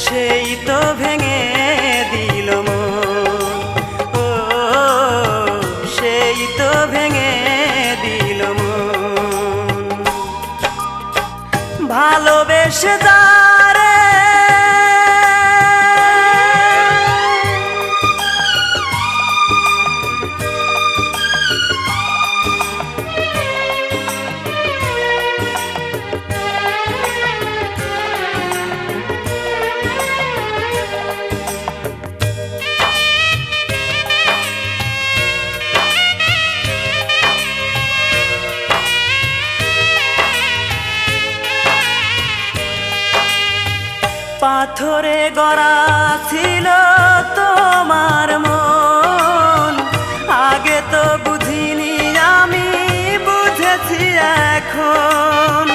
সেই তো ভেঙে দিল মন। ও সেই তো ভেঙে দিল মন। ভালোবেসে যারে পাথরে গড়া ছিল তোমার মন, আগে তো বুঝিনি আমি বুঝেছি এখন।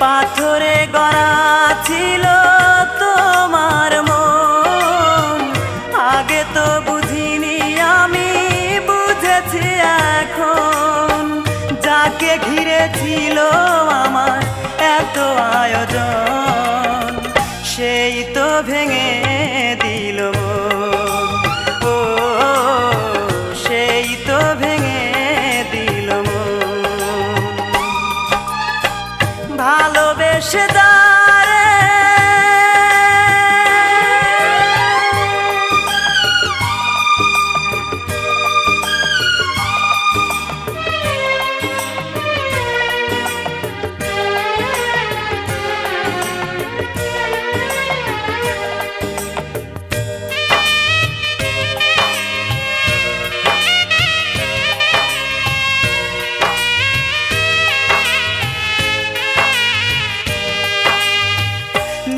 পাথরে গড়া ছিল তোমার মন, আগে তো বুঝিনি আমি বুঝেছি এখন। যাকে ঘিরে ছিল আমার এত আয়োজন, সেই তো ভেঙে দিল মন। ও সেই তো ভেঙে দিল মন। ভালোবেসে যারে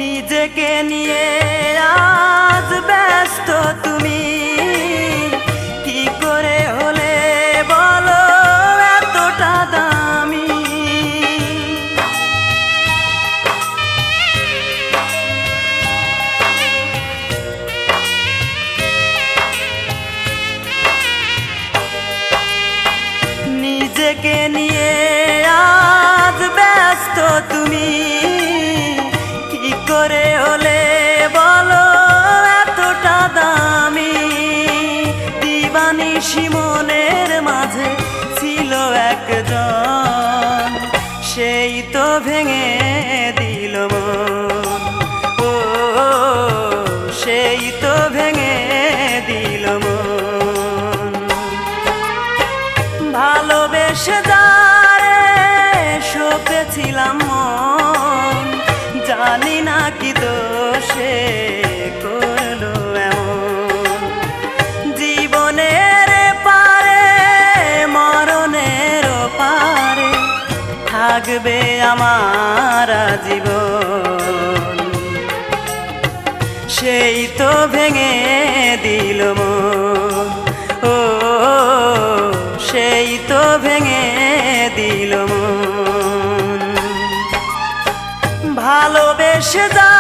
নিজেকে নিয়ে আজ ব্যস্ত তুমি, কি করে হলে বলো এতটা দামি। নিজেকে নিয়ে আজ ব্যস্ত তুমি, কি করে হলে বলো এতটা দামি। দিবানিশি মনের মাঝে ছিল একজন, সেই তো ভেঙে দিল মন। ও সেই তো ভেঙে দিল মন। ভালোবেসে যারে সপেছিলাম মন, জানি না কি দোষে করলো এমন। জীবনের পারে মরণের পারে থাকবে আমার জীবন, সেই তো ভেঙে দিল মন। ও সেই তো ভেঙে দিল মন। ভালোবেসে যা